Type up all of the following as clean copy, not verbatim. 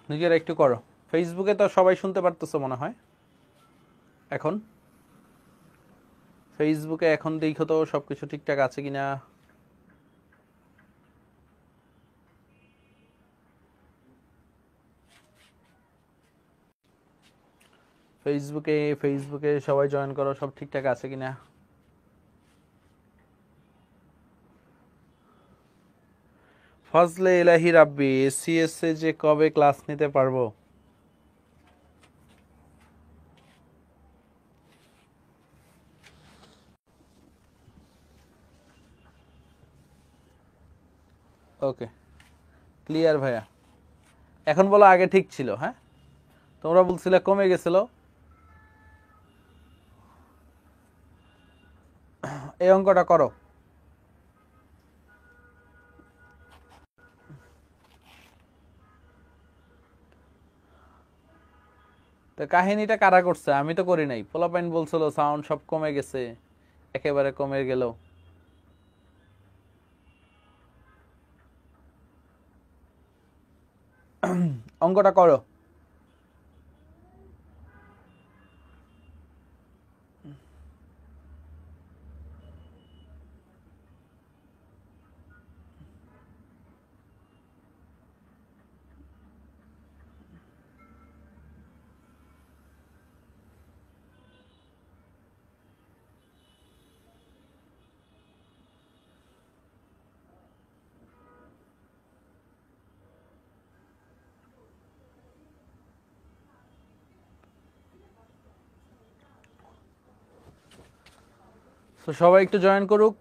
নিজেরা একটু করো। ফেসবুকে তো সবাই শুনতে পারতেছো মনে হয়। এখন ফেসবুকে এখন দেখো তো সবকিছু ঠিকঠাক আছে কিনা। ফেসবুকে সবাই জয়েন করো, সব ঠিকঠাক আছে কিনা। ফজলে ইলাহি রাব্বি, সিএসএ যে কবে ক্লাস নিতে পারবো? ওকে, ক্লিয়ার ভাইয়া। এখন বলো আগে ঠিক ছিল? হ্যাঁ, তোমরা বলছিলে কমে গেছিল। এই অঙ্কটা করো। তো কাহিনীটা কারা করছে? আমি তো করি নাই। পোলাপাইন বলছিল সাউন্ড সব কমে গেছে, একেবারে কমে গেল। অঙ্কটা করো। তো সবাই একটু জয়েন করুক।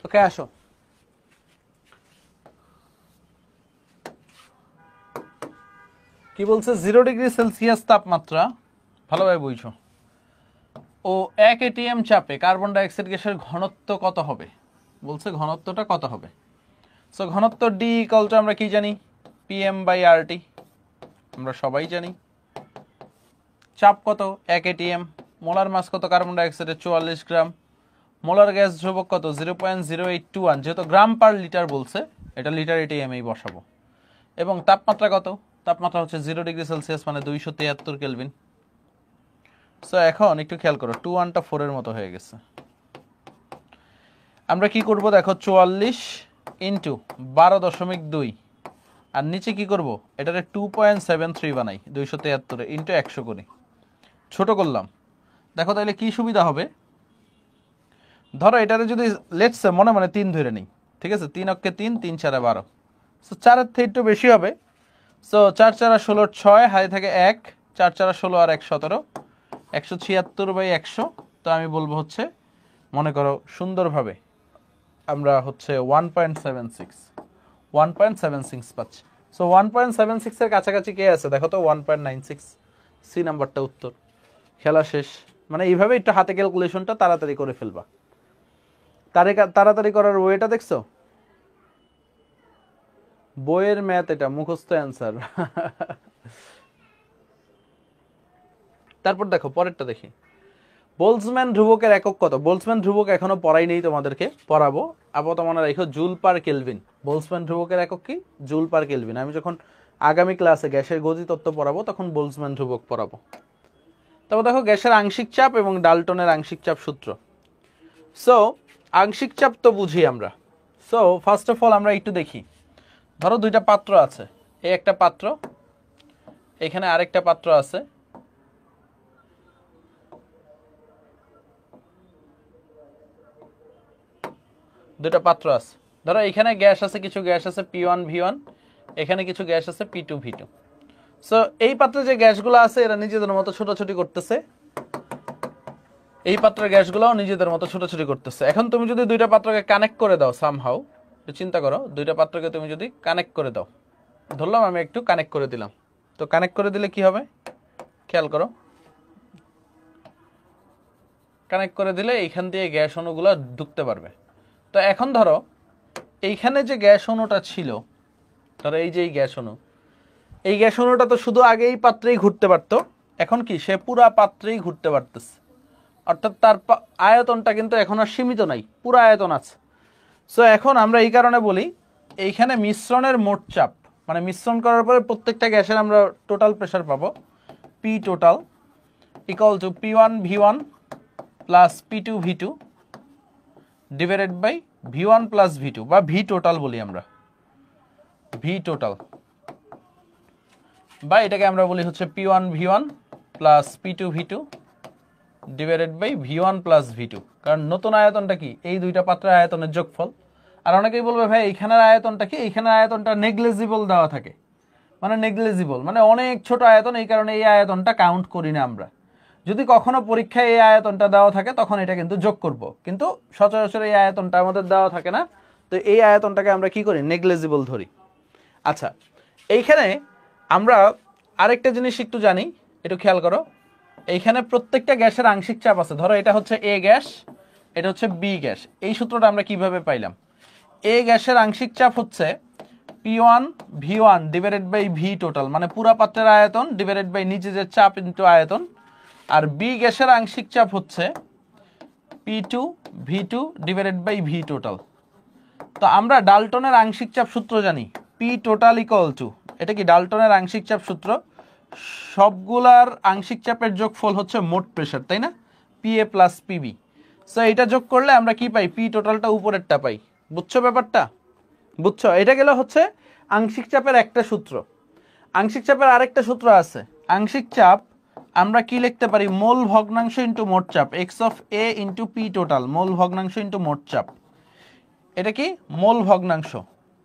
ওকে, আসো। কি বলছে? 0°C তাপমাত্রা, ভালোভাবে বুঝছো। ও 1 ATM চাপে কার্বন ডাইঅক্সাইড গ্যাসের ঘনত্ব কত হবে? বলছে ঘনত্বটা কত হবে। সো ঘনত্ব ডি ইকুয়াল টু আমরা কি জানি? PM/RT, আমরা সবাই জানি। চাপ কত? 1 ATM। মোলার মাস কত কার্বন ডাইঅক্সাইডের? 44 গ্রাম। মোলার গ্যাস ধ্রুবক কত? 0.0821। যেহেতু গ্রাম পার লিটার বলছে, এটা লিটার ATM এই বসাবো। এবং তাপমাত্রা কত? তাপমাত্রা হচ্ছে 0°C, মানে 273 কেলভিন। সো এখন একটু খেয়াল করো, 2 1টা 4 এর মতো হয়ে গেছে। আমরা কি করব দেখো, 44 ইন্টু 12.2, আর নিচে কি করব, এটারে 2.73 বানাই 273 ইন্টু 100 করি, ছোট করলাম। দেখো তাহলে কি সুবিধা হবে। ধরো এটারে যদি লেটসে মনে মনে 3 ধরে নিই, ঠিক আছে? 3 অক্ষে 3, 3 4 12। সো 4-এর থেকে একটু বেশি হবে। সো 4 4 16 6, হাতে থাকে 1, 4 4 16 আর 1 17, 176/100। তো আমি বলবো হচ্ছে, মনে করো সুন্দরভাবে আমরা হচ্ছে 1.76 পাচ্ছি। সো 1.76 এর কাছাকাছি কে আছে দেখো তো? 1.96, সি নাম্বারটা উত্তর। খেলা শেষ। মানে এইভাবে একটু হাতে ক্যালকুলেশনটা তাড়াতাড়ি করে ফেলবা। তাড়াতাড়ি করার ওয়েটা দেখছো? বইয়ের ম্যাথ, এটা মুখস্থ অ্যান্সার। তারপর দেখো পরেরটা দেখি। বোলজম্যান ধ্রুবকের একক কত? বোলজম্যান ধ্রুবক এখনো পড়াই নেই, তোমাদেরকে পড়াবো। আপাতত মনে রাখো জুল পার কেলভিন। বোলজম্যান ধ্রুবকের একক কি? Joule per kelvin. আমি যখন আগামী ক্লাসে গ্যাসের গতি তত্ত্ব পড়াবো তখন বোলজম্যান ধ্রুবক পড়াবো। তারপর দেখো গ্যাসের আংশিক চাপ এবং ডাল্টনের আংশিক চাপ সূত্র। সো আংশিক চাপ তো বুঝি আমরা। সো ফার্স্ট অফ অল আমরা একটু দেখি। ধরো দুইটা পাত্র আছে, এই একটা পাত্র, এখানে আরেকটা পাত্র আছে। দুটো পাত্র আছে। ধরো এখানে গ্যাস আছে, কিছু গ্যাস আছে P1 V1, এখানে কিছু গ্যাস আছে P2 V2। সো এই পাত্রে যে গ্যাসগুলো আছে এরা নিজেদের মতো ছোটাছুটি করতেছে, এই পাত্রের গ্যাসগুলোও নিজেদের মতো ছোটাছুটি করতেছে। এখন তুমি যদি দুইটা পাত্রকে কানেক্ট করে দাও সামহাউ, চিন্তা করো, দুইটা পাত্রকে তুমি যদি কানেক্ট করে দাও, ধরলাম আমি একটু কানেক্ট করে দিলাম, তো কানেক্ট করে দিলে কি হবে খেয়াল করো। কানেক্ট করে দিলে এইখান দিয়ে গ্যাস অণুগুলো ঢুকতে পারবে। তো এখন ধরো এইখানে যে গ্যাস অণুটা ছিল, ধরো এই যে এই গ্যাস অণু, এই গ্যাস অণুটা তো শুধু আগে এই পাত্রেই ঘুরতে পারতো, এখন কি সে পুরা পাত্রেই ঘুরতে পারতেছে, অর্থাৎ তার আয়তনটা কিন্তু এখন আর সীমিত নাই, পুরো আয়তন আছে। সো এখন আমরা এই কারণে বলি এইখানে মিশ্রণের মোট চাপ, মানে মিশ্রণ করার পরে প্রত্যেকটা গ্যাসের আমরা টোটাল প্রেশার পাবো, P total equal to P1 V1 plus P2 V2 divided by V1 plus V2, বা ভি টোটাল বলি আমরা, ভি টোটাল, বা এটাকে আমরা বলি হচ্ছে P1 V1 plus P2 V2 divided by V1 plus V2। কারণ নতুন আয়তনটা কি, এই দুইটা পাত্রের আয়তনের যোগফল। আর অনেকেই বলবে ভাই এইখানের আয়তনটা কি, এইখানের আয়তনটা নেগলিজিবল দেওয়া থাকে, মানে নেগলিজিবল মানে অনেক ছোট আয়তন, এই কারণে এই আয়তনটা কাউন্ট করি না আমরা। যদি কখনো পরীক্ষায় এই আয়তনটা দেওয়া থাকে তখন এটা কিন্তু যোগ করব, কিন্তু সচরাচর এই আয়তনটা আমাদের দেওয়া থাকে না, তো এই আয়তনটাকে আমরা কি করি, নেগলিজিবল ধরি। আচ্ছা, এইখানে আমরা আরেকটা জিনিস একটু জানি, একটু খেয়াল করো, এইখানে প্রত্যেকটা গ্যাসের আংশিক চাপ আছে। ধরো এটা হচ্ছে এ গ্যাস, এটা হচ্ছে বি গ্যাস। এই সূত্রটা আমরা কিভাবে পাইলাম? এ গ্যাসের আংশিক চাপ হচ্ছে P1 V1 divided by V total, মানে পুরা পাত্রের আয়তন ডিভাইডেড বাই নিচে যে চাপ ইনটু আয়তন। আর বি গ্যাসের আংশিক চাপ হচ্ছে P2 V2 divided by V total. তো আমরা ডাল্টনের আংশিক চাপ সূত্র জানি, পি টোটাল ইকুয়াল টু, এটা কি ডাল্টনের আংশিক চাপ সূত্র, সবগুলার আংশিক চাপের যোগফল হচ্ছে মোট প্রেশার, তাই না, পিএ প্লাস পিবি। সো এটা যোগ করলে আমরা কি পাই, পি টোটালটা উপরেরটা পাই। বুঝছো ব্যাপারটা? বুঝছো? এটা গেল হচ্ছে আংশিক চাপের একটা সূত্র। আংশিক চাপের আরেকটা সূত্র আছে। আংশিক চাপ আমরা কি লিখতে পারি, মোল ভগ্নাংশ ইন্টু মোট চাপ, X of A into P total, mole ভগ্নাংশ ইন্টু মোট চাপ। এটা কি মোল ভগ্নাংশ,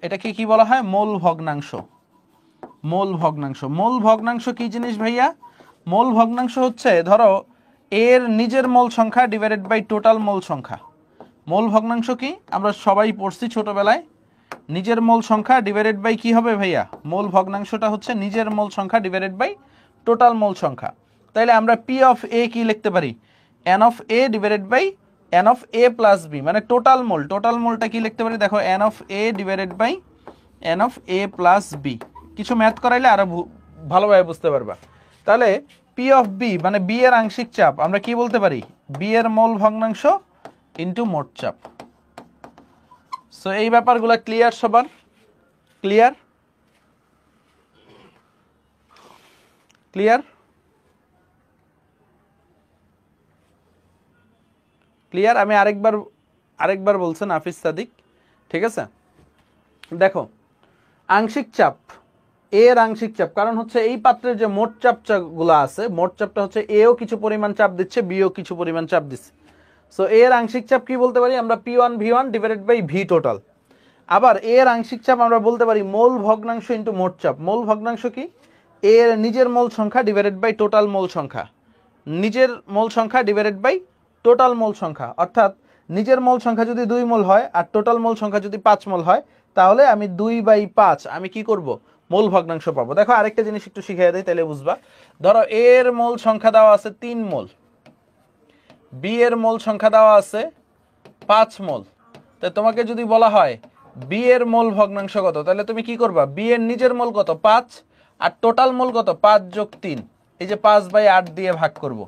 এটাকে কি বলা হয়, মোল ভগ্নাংশ। মোল ভগ্নাংশ, মোল ভগ্নাংশ কি জিনিস ভাইয়া? মোল ভগ্নাংশ হচ্ছে ধরো এর নিজের মোল সংখ্যা ডিভাইডেড বাই টোটাল মোল সংখ্যা। মোল ভগ্নাংশ কি আমরা সবাই পড়ছি ছোটবেলায়, নিজের মোল সংখ্যা ডিভাইডেড বাই কি হবে ভাইয়া, মোল ভগ্নাংশটা হচ্ছে নিজের মোল সংখ্যা ডিভাইডেড বাই টোটাল মোল সংখ্যা। তাইলে আমরা পি অফ এ কি লিখতে পারি, N of A divided by N of A plus B, মানে টোটাল মোল, টোটাল মোলটা কি লিখতে পারি, দেখো N of A divided by N of A plus B. কিছু ম্যাথ করাইলে আরো ভালোভাবে বুঝতে পারবা। তাহলে পি অফ বি মানে বি এর আংশিক চাপ আমরা কি বলতে পারি, বি এর মোল ভগ্নাংশ ইন্টু মোট চাপ। সো এই ব্যাপারগুলো ক্লিয়ার সবার? ক্লিয়ার? ক্লিয়ার? ক্লিয়ার? আমি আরেকবার বলছেন হাফিজ সাদিক, ঠিক আছে? দেখো আংশিক চাপ, এর আংশিক চাপ, কারণ হচ্ছে এই পাত্রের যে মোট চাপগুলো আছে, মোট চাপটা হচ্ছে এও কিছু পরিমাণ চাপ দিচ্ছে, বিও কিছু পরিমাণ চাপ দিচ্ছে। সো এর আংশিক চাপ কি বলতে পারি আমরা, P1 V1 divided by V total. আবার এর আংশিক চাপ আমরা বলতে পারি মোল ভগ্নাংশ ইন্টু মোট চাপ। মোল ভগ্নাংশ কি, এর নিজের মোল সংখ্যা ডিভাইডেড বাই টোটাল মোল সংখ্যা, নিজের মোল সংখ্যা ডিভাইডেড বাই টোটাল মোল সংখ্যা। অর্থাৎ নিজের মোল সংখ্যা যদি 2 মোল হয় আর টোটাল মোল সংখ্যা যদি 5 মোল হয়, তাহলে আমি 2/5 আমি কি করব, মোল ভগ্নাংশ পাবো। দেখো আরেকটা জিনিস একটু শিখিয়ে দেই তাহলে বুঝবা। ধরো এর মোল সংখ্যা দেওয়া আছে 3 মোল, বি এর মোল সংখ্যা দেওয়া আছে 5 মোল। তাই তোমাকে যদি বলা হয় বি এর মোল ভগ্নাংশ কত, তাহলে তুমি কি করবা, বি এর নিজের মোল কত 5 আর টোটাল মোল কত 5 যোগ 3, এই যে 5/8 দিয়ে ভাগ করব,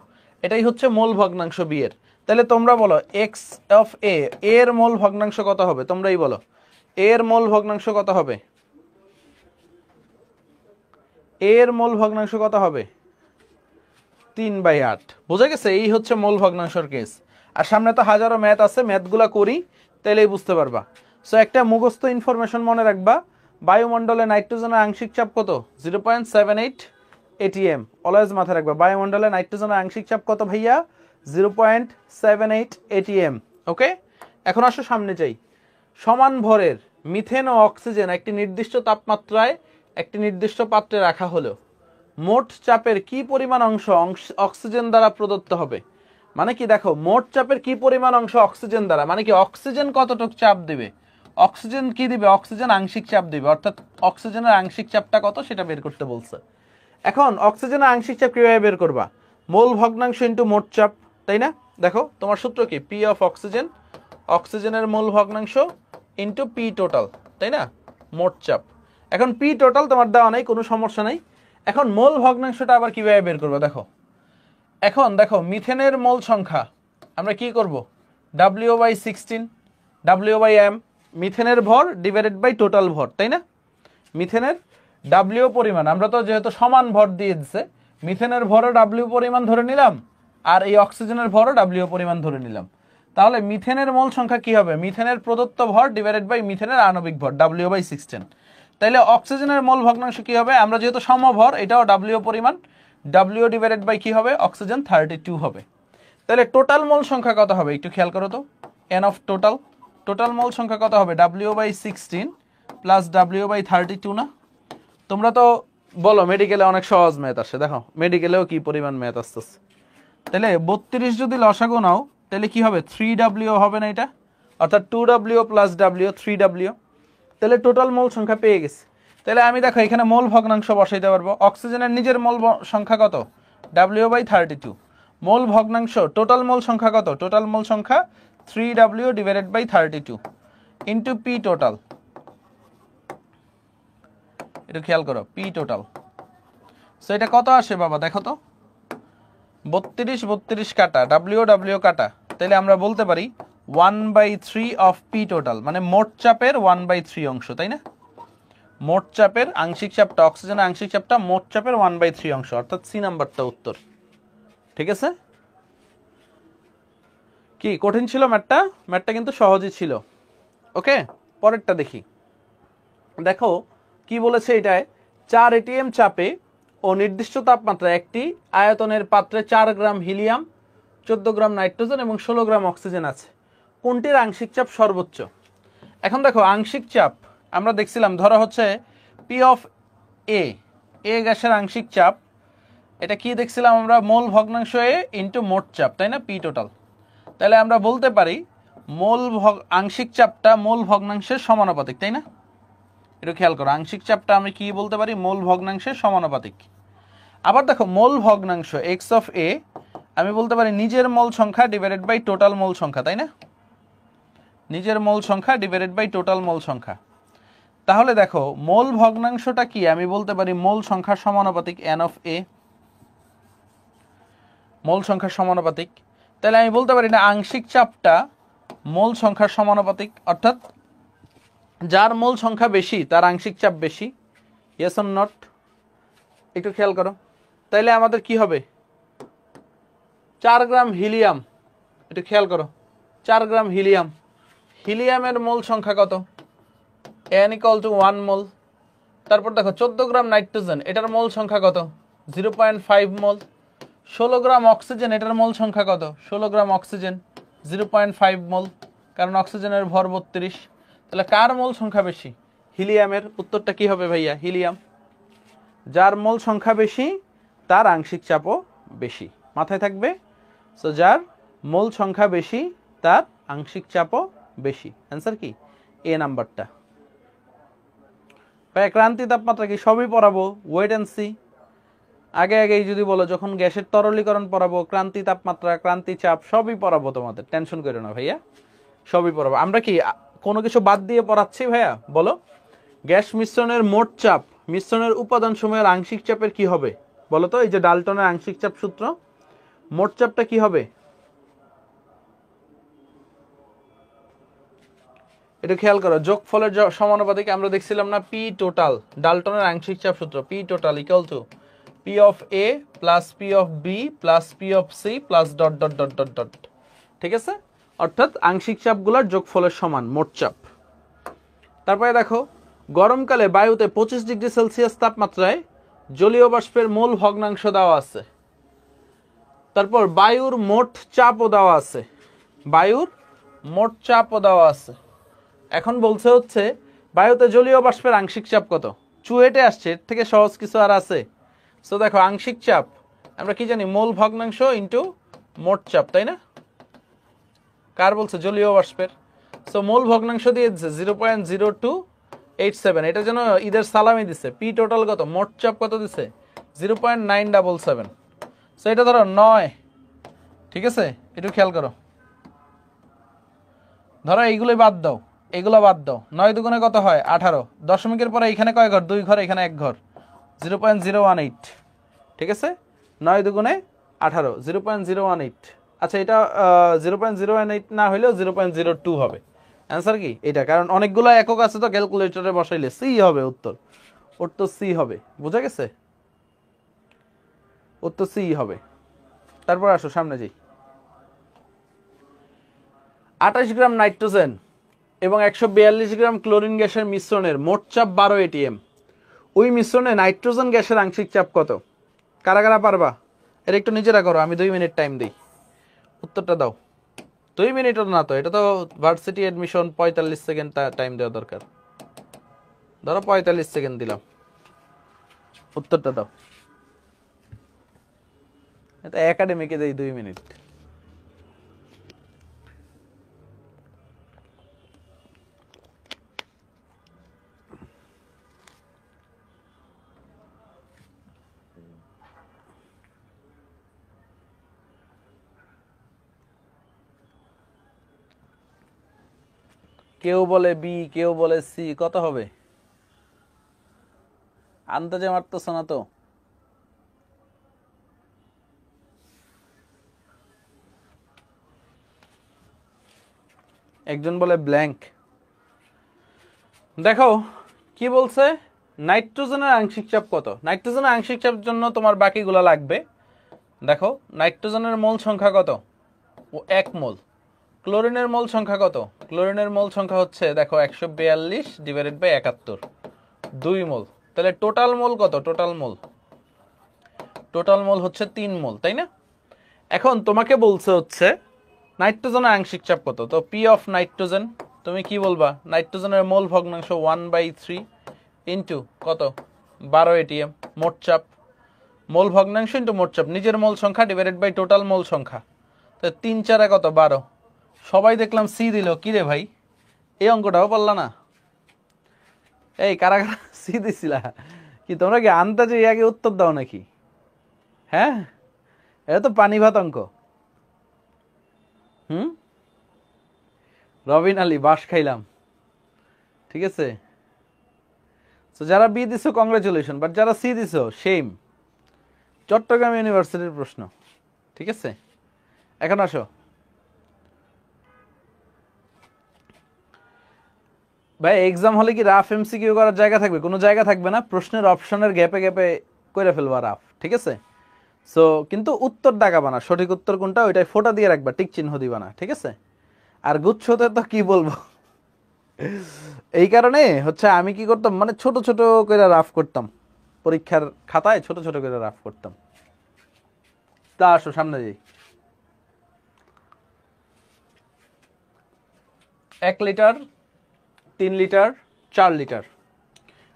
এটাই হচ্ছে মোল ভগ্নাংশ বি এর। তাহলে তোমরা বলো এক্স অফ এ এর মোল ভগ্নাংশ কত হবে, তোমরাই বলো এর মোল ভগ্নাংশ কত হবে, এর মোল ভগ্নাংশ কত হবে, 3/8। বোঝা গেছে? এই হচ্ছে মোল ভগ্নাংশের কেস। আর সামনে তো হাজারো ম্যাথ আছে, ম্যাথগুলা করি তাহলেই বুঝতে পারবা। সো একটা মুখস্থ ইনফরমেশন মনে রাখবা, বায়ুমণ্ডলে নাইট্রোজেনের আংশিক চাপ কত, 0.78 ATM। অলওয়েজ মাথায় রাখবা বায়ুমণ্ডলে নাইট্রোজেনের আংশিক চাপ কত ভাইয়া, 0.78 ATM। ওকে, এখন আসো সামনে যাই। সমান ভরের মিথেন ও অক্সিজেন একটি নির্দিষ্ট তাপমাত্রায় একটি নির্দিষ্ট পাত্রে রাখা হলো, মোট চাপের কি পরিমাণ অংশ অক্সিজেন দ্বারা প্রদত্ত হবে। মানে কি দেখো, মোট চাপের কি পরিমাণ অংশ অক্সিজেন দ্বারা, মানে কি অক্সিজেন কতটুকু চাপ দিবে, অক্সিজেন কি দিবে, অক্সিজেন আংশিক চাপ দিবে, অর্থাৎ অক্সিজেনের আংশিক চাপটা কত সেটা বের করতে বলছে। এখন অক্সিজেনের আংশিক চাপ কিভাবে বের করবা, মোল ভগ্নাংশ ইন্টু মোট চাপ, তাই না? দেখো তোমার সূত্র কি, পি অফ অক্সিজেন, অক্সিজেনের মোল ভগ্নাংশ ইন্টু পি টোটাল, তাই না, মোট চাপ। এখন পি টোটাল তোমার দেওয়া নাই, কোনো সমস্যা নাই। এখন মোল ভগ্নাংশটা আবার কিভাবে বের করবো দেখো, এখন দেখো মিথেনের মোল সংখ্যা আমরা কি করব, W/16 W/m, মিথেনের ভর ডিভাইডেড বাই টোটাল ভর, তাই না? মিথেনের ডাব্লিউ পরিমাণ, আমরা তো যেহেতু সমান ভর দিয়ে দিচ্ছে, মিথেনের ভরও ডাব্লিউ পরিমাণ ধরে নিলাম, আর এই অক্সিজেনের ভরও ডাব্লিউ পরিমাণ ধরে নিলাম। তাহলে মিথেনের মোল সংখ্যা কি হবে, মিথেনের প্রদত্ত ভর ডিভাইডেড বাই মিথেনের আণবিক ভর W/16। তাইলে অক্সিজেনের মোল ভগ্নাংশ কি হবে, আমরা যেহেতু সমভর এটাও ডাব্লিউ পরিমাণ, ডাব্লিউ ডিভাইডেড বাই কি হবে, অক্সিজেন 32 হবে। তাহলে টোটাল মোল সংখ্যা কত হবে একটু খেয়াল করো তো, N of total, total mole সংখ্যা কত হবে W/16 প্লাস W/32 না? তোমরা তো বলো মেডিকেলে অনেক সহজ ম্যাথ আসে, দেখো মেডিকেলেও কি পরিমাণ ম্যাথ আসতেছে। তাহলে 32 যদি লসাগু নাও তাহলে কি হবে, 3W হবে না এটা, অর্থাৎ 2W প্লাস W 3W। তাহলে টোটাল মোল সংখ্যা পেয়ে গেছে। তাহলে আমি দেখো এখানে মোল ভগ্নাংশ বসাইতে পারবো, অক্সিজেনের নিজের মোল সংখ্যা কত, W/32, মোল ভগ্নাংশ টোটাল মোল সংখ্যা কত, টোটাল মোল সংখ্যা 3W divided by 32 into P total, এটা খেয়াল করো পি টোটাল। সো এটা কত আসে বাবা দেখো তো, 32 কাটা W কাটা, তাহলে আমরা বলতে পারি 1/3 অফ পি টোটাল, মানে মোট চাপের 1/3 অংশ, তাই না? মোট চাপের আংশিক চাপটা, অক্সিজেনের আংশিক চাপটা মোট চাপের 1/3 অংশ, অর্থাৎ সি নাম্বারটা উত্তর। ঠিক আছে, কি কঠিন ছিল ম্যাথটা? ম্যাথটা কিন্তু সহজই ছিল। ওকে, পরেরটা দেখি। দেখো কি বলেছে এটায়, 4 ATM চাপে ও নির্দিষ্ট তাপমাত্রায় একটি আয়তনের পাত্রে 4 গ্রাম হিলিয়াম, 14 গ্রাম নাইট্রোজেন এবং 16 গ্রাম অক্সিজেন আছে, কোনটির আংশিক চাপ সর্বোচ্চ? এখন দেখো আংশিক চাপ আমরা দেখছিলাম, ধরা হচ্ছে পি অফ এ, এ গ্যাসের আংশিক চাপ, এটা কি দেখছিলাম আমরা, মোল ভগ্নাংশ এ ইন্টু মোট চাপ, তাই না, পি টোটাল। তাহলে আমরা বলতে পারি আংশিক চাপটা মোল ভগ্নাংশের সমানুপাতিক, তাই না? একটু খেয়াল করো, আংশিক চাপটা আমি কি বলতে পারি, মোল ভগ্নাংশের সমানুপাতিক। আবার দেখো মোল ভগ্নাংশ এক্স অফ এ আমি বলতে পারি নিজের মোল সংখ্যা ডিভাইডেড বাই টোটাল মোল সংখ্যা, তাই না? নিজের মোল সংখ্যা ডিভাইডেড বাই টোটাল মোল সংখ্যা। তাহলে দেখো মোল ভগ্নাংশটা কি, আমি বলতে পারি মোল সংখ্যার সমানুপাতিক এন অফ এ, মোল সংখ্যার সমানুপাতিক। তাহলে আমি বলতে পারি না আংশিক চাপটা মোল সংখ্যার সমানুপাতিক, অর্থাৎ যার মোল সংখ্যা বেশি তার আংশিক চাপ বেশি। Yes or not? একটু খেয়াল করো। তাইলে আমাদের কি হবে, 4 গ্রাম হিলিয়াম, একটু খেয়াল করো, 4 গ্রাম হিলিয়াম, হিলিয়ামের মোল সংখ্যা কত, n = 1 মোল। তারপর দেখো 14 গ্রাম নাইট্রোজেন, এটার মোল সংখ্যা কত, 0.5 মোল। 16 গ্রাম অক্সিজেন, এটার মোল সংখ্যা কত, 16 গ্রাম অক্সিজেন, 0.5 মোল, কারণ অক্সিজেনের ভর 32। তাহলে কার মোল সংখ্যা বেশি, হিলিয়ামের। উত্তরটা কি হবে ভাইয়া, হিলিয়াম। যার মোল সংখ্যা বেশি তার আংশিক চাপও বেশি, মাথায় থাকবে। সো যার মোল সংখ্যা বেশি তার আংশিক চাপও বেশি, অ্যান্সার কি এ নাম্বারটা। ভাই ক্রান্তি তাপমাত্রা কি সবই পড়াবো, ওয়েট অ্যান্ড সি। আগেই যদি বলো যখন গ্যাসের তরলীকরণ পড়াবো, ক্রান্তি তাপমাত্রা, ক্রান্তি চাপ সবই পড়াবো, তোমাদের টেনশন করো না ভাইয়া, সবই পড়াবো। আমরা কি কোনো কিছু বাদ দিয়ে পড়াচ্ছি ভাইয়া, বলো? গ্যাস মিশ্রণের মোট চাপ মিশ্রণের উপাদান সমূহের আংশিক চাপের কি হবে বলো তো? এই যে ডাল্টনের আংশিক চাপ সূত্র, মোট চাপটা কি হবে এটা খেয়াল করো। যোগফলের সমানুপাতিক আমরা দেখছিলাম না, পি টোটাল, ডাল্টনের আংশিক চাপ সূত্র, P total equal to P of A plus P of B plus P of C plus dot dot dot dot dot. ঠিক আছে, অর্থাৎ আংশিক চাপগুলোর যোগফলের সমান মোট চাপ। তারপরে দেখো গরমকালে বায়ুতে 25 ডিগ্রি সেলসিয়াস তাপমাত্রায় জলীয় বাষ্পের মোল ভগ্নাংশ দেওয়া আছে। তারপর বায়ুর মোট চাপও দেওয়া আছে, বায়ুর মোট চাপও দেওয়া আছে। এখন বলছে হচ্ছে বায়ুতে জলীয় বাষ্পের আংশিক চাপ কত, চুয়েটে আসছে, এর থেকে সহজ কিছু আর আছে? সো দেখো আংশিক চাপ আমরা কি জানি, মোল ভগ্নাংশ ইন্টু মোট চাপ, তাই না? কার বলছে, জলীয় বাষ্পের। সো মোল ভগ্নাংশ দিয়ে দিচ্ছে 0.0287, এটা যেন ঈদের সালামি দিচ্ছে। পি টোটাল কত, মোট চাপ কত দিচ্ছে, 0.977। সো এটা ধরো 9, ঠিক আছে, একটু খেয়াল করো। ধরো এইগুলোই বাদ দাও, এগুলো বাদ দাও, 9 দুগুণে কত হয় 18, দশমিকের পরে এখানে কয় ঘর, 2 ঘর, এখানে 1 ঘর, 0.018, ঠিক আছে, 9 দুগুণে 18, 0.018। আচ্ছা, এটা 0.018 না হইলেও 0.02 হবে। অ্যান্সার কি এটা? কারণ অনেকগুলো একক আছে তো, ক্যালকুলেটরে বসাইলে সি হবে উত্তর। উত্তর সি হবে, বোঝা গেছে? উত্তর সি হবে। তারপর আসো সামনে যাই। 28 গ্রাম নাইট্রোজেন এবং 142 গ্রাম ক্লোরিন গ্যাসের মিশ্রণের মোট চাপ 12 এটিএম। ওই মিশ্রণে নাইট্রোজেন গ্যাসের আংশিক চাপ কত? কারা কারা পারবা? এটা একটু নিজেরা করো, আমি 2 মিনিট টাইম দিই, উত্তরটা দাও। 2 মিনিটও না তো, এটা তো ভার্সিটি অ্যাডমিশন, 45 সেকেন্ড টাইম দেওয়া দরকার। ধরো 45 সেকেন্ড দিলাম, উত্তরটা দাও। এটা একাডেমিকে দেই 2 মিনিট। কেউ বলে বি, কেউ বলে সি, কত হবে? আন্দাজে মারতেছ না তো? একজন বলে ব্ল্যাঙ্ক। দেখো কি বলছে, নাইট্রোজেনের আংশিক চাপ কত? নাইট্রোজেনের আংশিক চাপের জন্য তোমার বাকিগুলো লাগবে। দেখো নাইট্রোজেনের মোল সংখ্যা কত? ও 1 মোল। ক্লোরিনের মোল সংখ্যা কত? ক্লোরিনের মোল সংখ্যা হচ্ছে দেখো 142 ডিভাইডেড বাই 71, 2 মোল। তাহলে টোটাল মোল কত? টোটাল মোল হচ্ছে 3 মোল, তাই না? এখন তোমাকে বলছে হচ্ছে নাইট্রোজেনের আংশিক চাপ কত? তো পি অফ নাইট্রোজেন, তুমি কি বলবা? নাইট্রোজেনের মোল ভগ্নাংশ 1/3 ইন্টু কত? 12 এটিএম। মোট চাপ, মোল ভগ্নাংশ ইন্টু মোট চাপ, নিজের মোল সংখ্যা ডিভাইডেড বাই টোটাল মোল সংখ্যা। তো 3 4 কত? 12। সবাই দেখলাম সি দিল, কি রে ভাই এই অঙ্কটাও পারলা না? এই কারা কারা সি দিছিলা? কি তোমরা কি আন্দাজে আগে উত্তর দাও নাকি? হ্যাঁ, এটা তো পানি ভাত অঙ্ক। রবিন আলী, বাস খাইলাম, ঠিক আছে। তো যারা বি দিছো কংগ্রেচুলেশন, বাট যারা সি দিছো শেম। চট্টগ্রাম ইউনিভার্সিটির প্রশ্ন, ঠিক আছে। এখন আসো ভাই, এক্সাম হলে কি রাফ এমসিকিউ করার জায়গা থাকবে? কোনো জায়গা থাকবে না, প্রশ্নের অপশনের গ্যাপে গ্যাপে করে ফেলবা রাফ, ঠিক আছে। সো কিন্তু উত্তর দাগাবা না, সঠিক উত্তর কোনটা ওইটাই ফোঁটা দিয়ে রাখবা, টিক চিহ্ন দিবা না, ঠিক আছে। আর গুচ্ছতে তো কি বলবো, এই কারণে হচ্ছে আমি কি করতাম, মানে ছোট ছোট করে রাফ করতাম, পরীক্ষার খাতায় ছোট ছোট করে রাফ করতাম। তা আসো সামনে যাই। 1 লিটার, 3 লিটার, 4 লিটার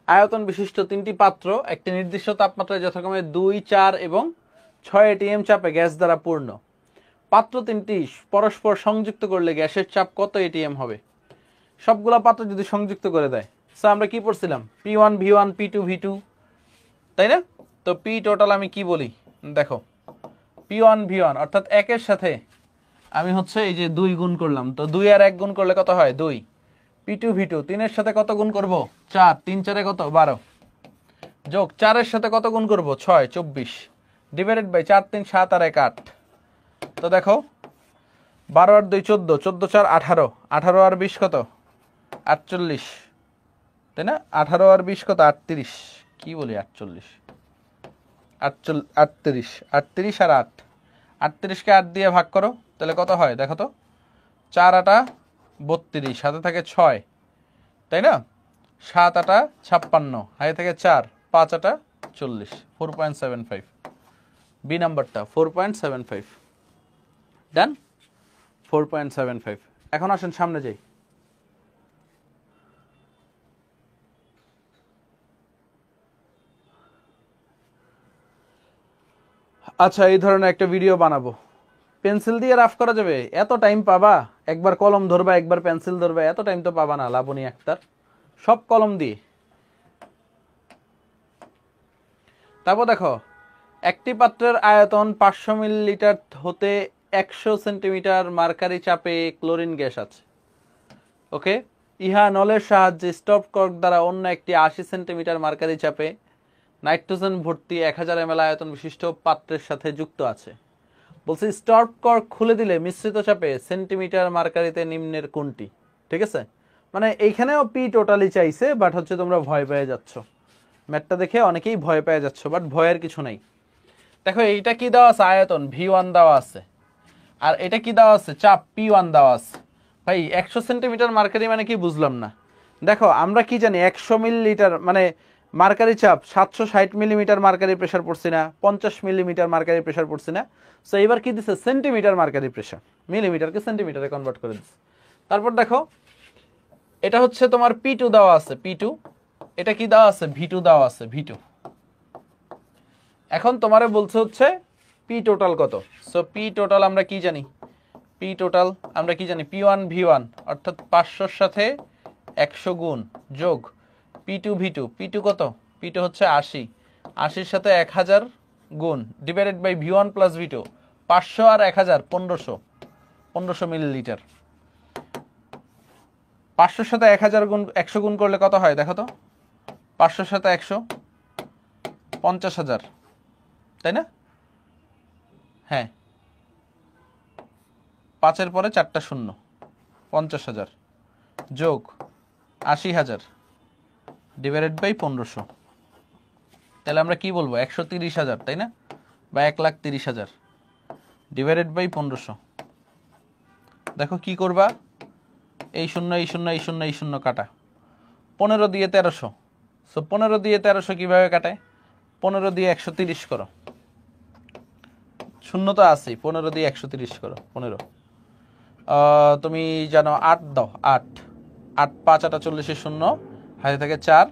আয়তন বিশিষ্ট 3টি পাত্র একটি নির্দিষ্ট তাপমাত্রায় যথাক্রমে 2, 4 এবং 6 এটিএম চাপে গ্যাস দ্বারা পূর্ণ। পাত্র 3টি পরস্পর সংযুক্ত করলে গ্যাসের চাপ কত এটিএম হবে? সবগুলা পাত্র যদি সংযুক্ত করে দেয়, সো আমরা কি পড়ছিলাম? P1 V1 P2 V2, তাই না? তো P টোটাল আমি কি বলি দেখো, P1 V1 অর্থাৎ 1 এর সাথে আমি হচ্ছে এই যে 2 গুণ করলাম, তো 2 আর 1 গুণ করলে কত হয়? 2। P2 V2 3 এর সাথে কত গুণ করব? 4, 3 4 কত? 12, যোগ 4 এর সাথে কত গুণ করব? 6, 24, ডিভাইডেড বাই 4 3 7 আর 1 8। তো দেখো 12 আর 2 14, 14 4 18, 18 আর 20 কত? 48, তাই না? 18 আর 20 কত? 38, কি বলি 48, 38, 38 আর 8, 38কে 8 দিয়ে ভাগ করো, তাহলে কত হয় দেখো তো? 4 8 32, সাথে থাকে 6, তাই না? 7 8 56, হাতে থাকে 4, 5 8 40, 4.75। বি নাম্বারটা 4.75, ডান, 4.75। এখন আসেন সামনে যাই। আচ্ছা, এই ধরনের একটা ভিডিও বানাবো, পেন্সিল দিয়ে রাফ করা যাবে? এত টাইম পাবা? একবার কলম ধরবা, একবার পেন্সিল ধরবা, এত টাইম তো পাবা না লাবণী আক্তার, সব কলম দিয়ে। তারপর দেখো, একটি পাত্রের আয়তন 500 মিলিলিটার হতে 100 সেন্টিমিটার মার্কারি চাপে ক্লোরিন গ্যাস আছে। ওকে, ইহা নলের সাহায্যে স্টপ কর্ক দ্বারা অন্য একটি 80 সেন্টিমিটার মার্কারি চাপে নাইট্রোজেন ভর্তি 1000 ml আয়তন বিশিষ্ট পাত্রের সাথে যুক্ত আছে। বলছে স্টপ কর্ক খুলে দিলে মিশ্রিত চাপে সেন্টিমিটার মার্কারিতে নিম্নের কোনটি? ঠিক আছে, মানে এইখানেও পি টোটালি চাইছে, বাট হচ্ছে তোমরা ভয় পেয়ে যাচ্ছ, ম্যাথটা দেখে অনেকেই ভয় পেয়ে যাচ্ছ, বাট ভয়ের কিছু নাই। দেখো এইটা কি দেওয়া আছে, আয়তন V1 দেওয়া আছে, আর এটা কি দেওয়া আছে, চাপ P1 দেওয়া আছে। ভাই 100 সেন্টিমিটার মার্কারি মানে কি বুঝলাম না। দেখো আমরা কি জানি 100 মিলিলিটার মানে মার্কারি চাপ 760 মিলিমিটার মার্কারি প্রেসার পড়ছি না, 50 মিলিমিটার মার্কারি প্রেসার পড়ছি না। সো এবার কি দিছে, সেন্টিমিটার মার্কারি প্রেসার, মিলিমিটারকে সেন্টিমিটারে কনভার্ট করে দিচ্ছে। তারপর দেখো এটা হচ্ছে তোমার P2 দেওয়া আছে, P2, এটা কি দেওয়া আছে, V2 দেওয়া আছে, V2। এখন তোমারে বলছে হচ্ছে পি টোটাল কত। সো পি টোটাল আমরা কি জানি, পি টোটাল আমরা কি জানি, P1 V1 অর্থাৎ 500 সাথে 100 গুণ যোগ P2 V2, P2 কত, P2 হচ্ছে 80, 80 সাথে 1000 গুণ divided by V1 plus V2, 500 আর 1000 1500 মিলিলিটার। 500 সাথে 1000 গুণ 100 গুণ করলে কত হয় দেখো তো, 500 সাথে 100 50,000, তাই না? হ্যাঁ, 5-এর পরে 4টা শূন্য, 50,000 যোগ 80,000 ডিভাইডেড বাই 1500, তাহলে আমরা কি বলবো 130,000, তাই না? বা 1,30,000 ডিভাইডেড বাই 1500। দেখো কি করবা, এই শূন্য এই শূন্য এই শূন্য এই শূন্য কাটা, 15 দিয়ে 1300। সো 15 দিয়ে 1300 কিভাবে কাটায়, 15 দিয়ে 130 করো, শূন্য তো আছেই, 15 দিয়ে 130 করো, 15 তুমি জানো 8 দাও, 8 8 5 8 40 শূন্য, হাতে থাকে 4,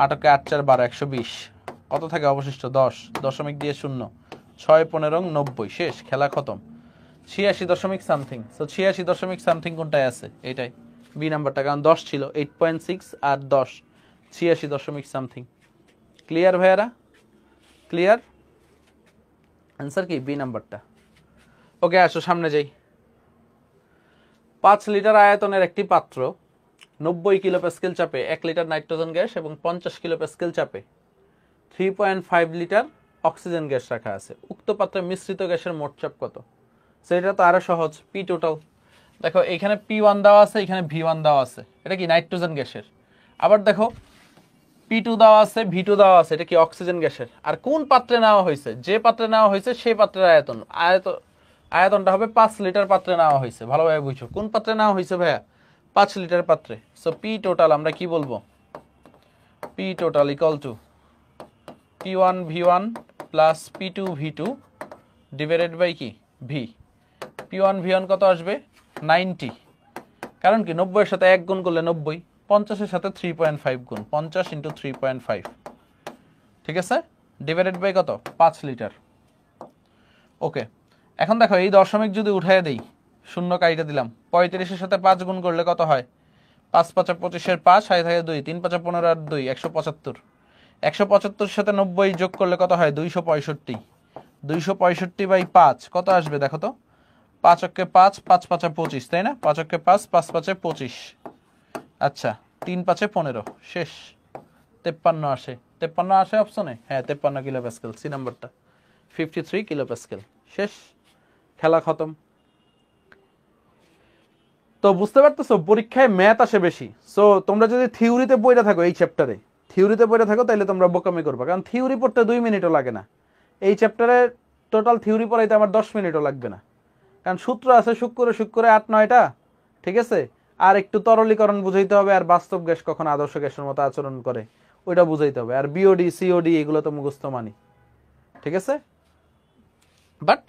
8 কে 8 4 12, 120, কত থাকে অবশিষ্ট 10, দশমিক দিয়ে শূন্য, 6 15 90, শেষ, খেলা খতম। 86 দশমিক সামথিং। সো 86 দশমিক সামথিং কোনটায় আছে, এইটাই বি নাম্বারটা, কারণ 10 ছিল, 8.6 আর 10, 86 দশমিক সামথিং। ক্লিয়ার ভাইয়ারা, ক্লিয়ার? অ্যান্সার কি বি নাম্বারটা। ওকে আসো সামনে যাই। 5 লিটার আয়তনের একটি পাত্র 90 কিলো প্যাসকেল চাপে 1 লিটার নাইট্রোজেন গ্যাস এবং 50 কিলো প্যাসকেল চাপে 3.5 লিটার অক্সিজেন গ্যাস রাখা আছে। উক্ত পাত্রে মিশ্রিত গ্যাসের মোট চাপ কত? সেটা তো আরো সহজ, পি টোটাল। দেখো এখানে P1 দেওয়া আছে, এখানে V1 দেওয়া আছে, এটা কি নাইট্রোজেন গ্যাসের। আবার দেখো P2 দেওয়া আছে, V2 দেওয়া আছে, এটা কি অক্সিজেন গ্যাসের। আর কোন পাত্রে নেওয়া হয়েছে, যে পাত্রে নেওয়া হয়েছে সেই পাত্রের আয়তনটা হবে 5 লিটার পাত্রে নেওয়া হয়েছে। ভালোভাবে বুঝছো কোন পাত্রে নেওয়া হয়েছে ভাইয়া, 5 লিটার পাত্রে। সো পি টোটাল আমরা কি বলবো, P total equal to P1 V1 plus P2 V2 divided by কি ভি। P1 V1 কত আসবে 90, কারণ কি 90 এর সাথে 1 গুণ করলে 90, 50 এর সাথে 3.5 গুণ, 50 ইন্টু 3.5, ঠিক আছে, ডিভাইডেড বাই কত 5 লিটার। ওকে, এখন দেখো এই দশমিক যদি উঠাইয়া দেই, শূন্য কাইটা দিলাম, 35 এর সাথে 5 গুণ করলে কত হয়, 5 5 25 এর 5, 6 থাকে 2, 3 5 15 আর 2 175, 175 সাথে 90 যোগ করলে কত হয় 265, 265 বাই 5 কত আসবে দেখো তো, 5 অক্কে 5, 5 5 25, তাই না, 5 অক্কে 5, 5 5 25, আচ্ছা 3 5 15, শেষ। 53 আসে, 53 আসে অপশনে, হ্যাঁ 53 কিলো প্যাসকেল, সি নাম্বারটা 53 কিলো প্যাসকেল, শেষ, খেলা খতম। তো বুঝতে পারতেছো পরীক্ষায় ম্যাথ আসে বেশি। সো তোমরা যদি থিওরিতে পড়ে থাকো, এই চ্যাপ্টারে থিওরিতে পড়ে থাকো, তাহলে তোমরা বোকামি করবা, কারণ থিওরি পড়তে 2 মিনিটও লাগে না। এই চ্যাপ্টারে টোটাল থিওরি পড়াইতে আমার 10 মিনিটও লাগবে না, কারণ সূত্র আছে শুক্রে 8-9টা, ঠিক আছে। আর একটু তরলীকরণ বুঝাইতে হবে, আর বাস্তব গ্যাস কখন আদর্শ গ্যাসের মতো আচরণ করে ওইটা বুঝাইতে হবে, আর বিওডি সিওডি এগুলো তো মুখস্থ মানি, ঠিক আছে। বাট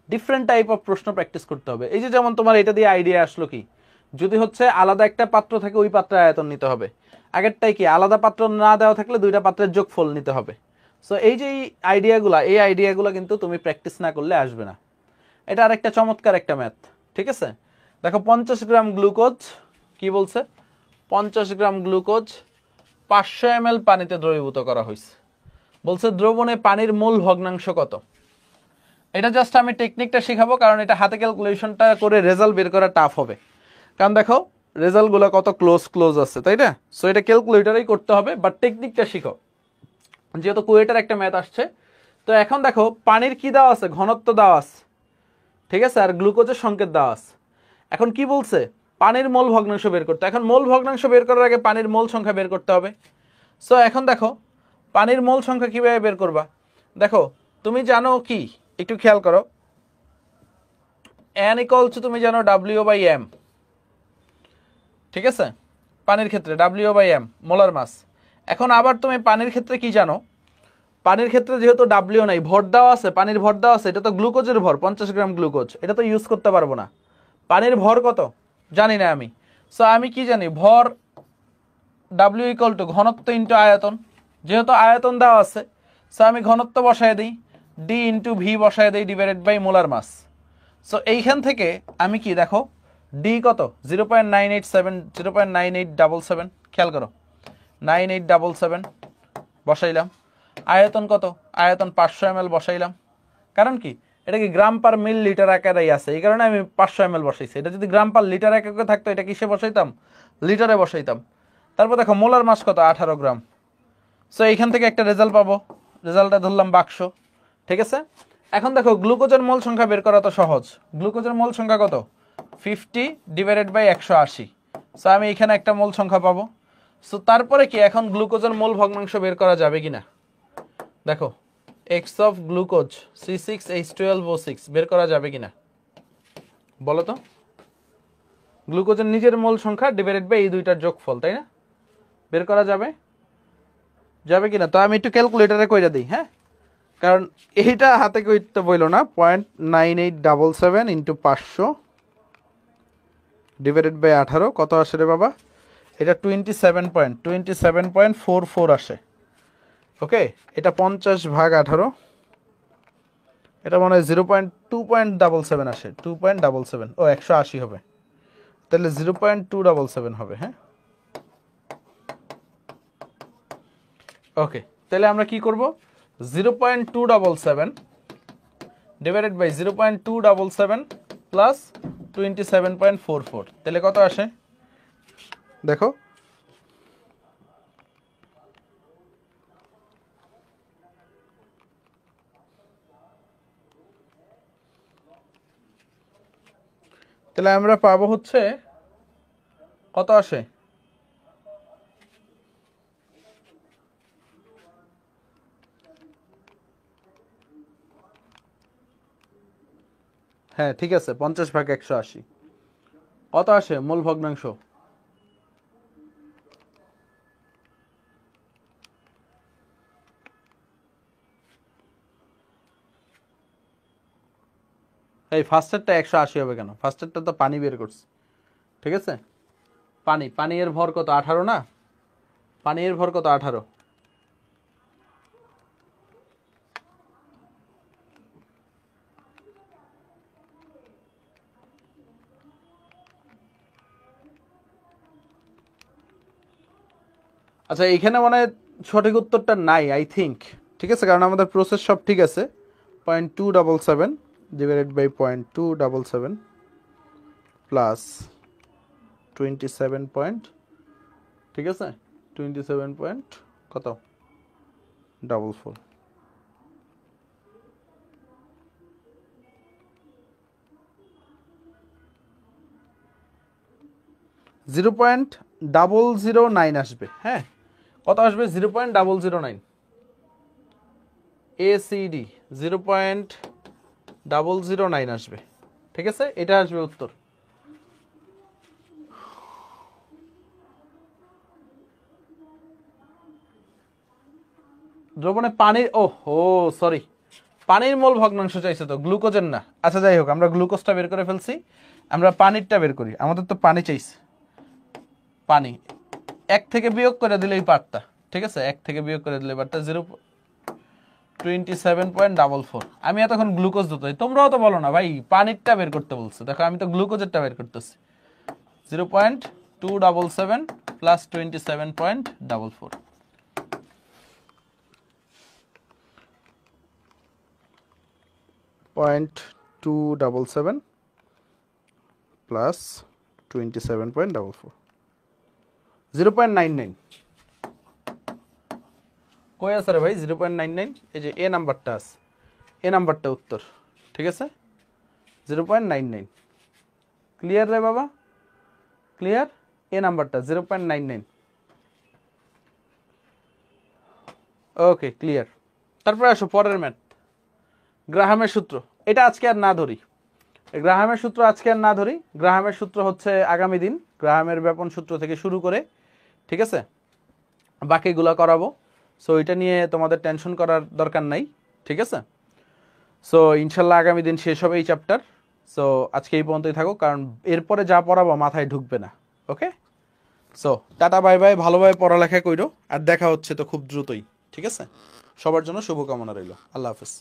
ডিফারেন্ট টাইপ অফ প্রশ্ন প্র্যাকটিস করতে হবে। এই যে যেমন তোমার এটা দিয়ে আইডিয়া আসলো কি, যদি হচ্ছে আলাদা একটা পাত্র থাকে ওই পাত্রের আয়তন নিতে হবে। আগেরটাই কি আলাদা পাত্র না দেওয়া থাকলে দুইটা পাত্রের যোগফল নিতে হবে। সো এই যে এই আইডিয়াগুলো কিন্তু তুমি প্র্যাকটিস না করলে আসবে না। এটা আরেকটা চমৎকার একটা ম্যাথ, ঠিক আছে। দেখো 50 গ্রাম গ্লুকোজ, কি বলছে, 50 গ্রাম গ্লুকোজ 500 ml পানিতে দ্রবীভূত করা হয়েছে। বলছে দ্রবণে পানির মোল ভগ্নাংশ কত। এটা জাস্ট আমি টেকনিকটা শিখাবো, কারণ এটা হাতে ক্যালকুলেশনটা করে রেজাল্ট বের করা টাফ হবে। কারণ দেখো রেজাল্টগুলো কত ক্লোজ আছে, তাই না। সো এটা ক্যালকুলেটরেই করতে হবে, বাট টেকনিকটা শিখো। যেহেতু কুয়েটের একটা ম্যাথ আসছে। তো এখন দেখো পানির কি দেওয়া আছে, ঘনত্ব দেওয়া আছে, ঠিক আছে, আর গ্লুকোজের সংকেত দেওয়া আছে। এখন কি বলছে, পানির মোল ভগ্নাংশ বের করতে। এখন মোল ভগ্নাংশ বের করার আগে পানির মোল সংখ্যা বের করতে হবে। সো এখন দেখো পানির মোল সংখ্যা কিভাবে বের করবা। দেখো তুমি জানো কি, একটু খেয়াল করো, n ইকুয়ালস তুমি জানো W/m, ঠিক আছে, পানির ক্ষেত্রে W/m মোলার মাস। এখন আবার তুমি পানির ক্ষেত্রে কি জানো, পানির ক্ষেত্রে যেহেতু ডাব্লিউ নাই, ভর দেওয়া আছে, পানির ভর দেওয়া আছে, এটা তো গ্লুকোজের ভর 50 গ্রাম গ্লুকোজ, এটা তো ইউজ করতে পারবো না। পানির ভর কত জানি না আমি। সো আমি কি জানি, ভর ডাব্লিউ ইকুয়াল টু ঘনত্ব ইন্টু আয়তন। যেহেতু আয়তন দেওয়া আছে, সো আমি ঘনত্ব বসায় দিই, ডি ইন্টু ভি বসায় দিই divided by molar mass. So এইখান থেকে আমি কি দেখো, ডি কত 0.987, 0.9877, খেয়াল করো 9877 বসাইলাম। আয়তন কত, আয়তন 500 ml বসাইলাম। কারণ কি, এটা কি গ্রাম পার মিল লিটার আকারেই আছে, এই কারণে আমি 500 ml বসাইছি। এটা যদি গ্রাম পার লিটার এককে থাকতো, এটা কিসে বসাইতাম, লিটারে বসাইতাম। তারপর দেখো মোলার মাস কত, 18 গ্রাম। সো এইখান থেকে একটা রেজাল্ট পাবো, রেজাল্টটা ধরলাম বাক্স, ঠিক আছে। এখন দেখো গ্লুকোজের মোল সংখ্যা বের করা তো সহজ। গ্লুকোজের মোল সংখ্যা কত, 50 ডিভাইডেড বাই 180। সো আমি এখানে একটা মোল সংখ্যা পাবো। সো তারপরে কি, এখন গ্লুকোজের মোল ভগ্নাংশ বের করা যাবে কিনা দেখো, এক্স অফ গ্লুকোজ C6H12O6 বের করা যাবে কিনা বলো তো। গ্লুকোজের নিজের মোল সংখ্যা ডিভাইডেড বাই এই দুইটার যোগফল, তাই না, বের করা যাবে, যাবে কিনা। তো আমি একটু ক্যালকুলেটারে কইরা দিই, হ্যাঁ, কারণ এইটা হাতে কইতে বইল না। 0.9877 ইন্টু 500 ডিভাইডেড বাই 18 কত আসে রে বাবা, এটা 27.44 আসে। ওকে, এটা 50/18, এটা মনে হয় 0.2.77 আসে, 2.77, ও 180 হবে, তাহলে 0.277 হবে, হ্যাঁ। ওকে, তাহলে আমরা কি করব, 0.277 ডিভাইডেড বাই 0.277 প্লাস 27.44, তাহলে কত আসে দেখো, তাহলে আমরা পাবো হচ্ছে কত আসে, হ্যাঁ ঠিক আছে, 50/180 কত আসে মোল ভগ্নাংশ, এই ফার্স্টেরটা 180 হবে কেন, ফার্স্টেরটা তো পানি বের করছে, ঠিক আছে। পানি, পানি এর ভর কত 18 না, পানি এর ভর কত 18। আচ্ছা এইখানে মানে সঠিক উত্তরটা নাই আই থিঙ্ক, ঠিক আছে, কারণ আমাদের প্রসেস সব ঠিক আছে। 0.277 ডিভাইডেড বাই 0.277 প্লাস 27 পয়েন্ট, ঠিক আছে, 27 পয়েন্ট কত 44, 0.009 আসবে, হ্যাঁ কত আসবে, 0.009 ACD 0.009 আসবে, ঠিক আছে, এটা আসবে উত্তর। দ্রবণে পানির, ও হো সরি, পানির মোল ভগ্নাংশ চাইছে তো, গ্লুকোজের না। আচ্ছা যাই হোক, আমরা গ্লুকোজটা বের করে ফেলছি, আমরা পানিরটা বের করি। আমাদের তো পানি চাইছে, পানি 1 থেকে বিয়োগ করে দিলেই পারতা, ঠিক আছে, 1 থেকে বিয়োগ করে দিলেই পারতা, 27.44। আমি এতক্ষণ গ্লুকোজ দিতে, তোমরাও তো বলো না ভাই পানিরটা বের করতে বলছো, দেখো আমি তো গ্লুকোজেরটা বের করতেছি। 0.277 প্লাস 27.44, 0.277 প্লাস 27.44, 0.99 কই আছে রে ভাই 0.99? এই যে এ নাম্বারটা আছে, এ নাম্বারটা উত্তর, ঠিক আছে 0.99। ক্লিয়ার রে বাবা, ক্লিয়ার? এ নাম্বারটা 0.99। Okay clear. তারপরে আসো পরের ম্যাথ, গ্রাহামের সূত্র। এটা আজকে আর না ধরি, গ্রাহামের সূত্র আজকে আর না ধরি। গ্রাহামের সূত্র হচ্ছে আগামী দিন, গ্রাহামের ব্যাপন সূত্র থেকে শুরু করে, ঠিক আছে, বাকিগুলো করাবো। সো এটা নিয়ে তোমাদের টেনশন করার দরকার নাই, ঠিক আছে। সো ইনশাল্লাহ আগামী দিন শেষ হবে এই চ্যাপ্টার। সো আজকে এই পর্যন্তই থাকো, কারণ এরপরে যা পড়াবো মাথায় ঢুকবে না। ওকে, সো টাটা বাই বাই, ভালোভাবে পড়ালেখা কইরো, আর দেখা হচ্ছে তো খুব দ্রুতই, ঠিক আছে। সবার জন্য শুভকামনা রইল, আল্লাহ হাফেজ।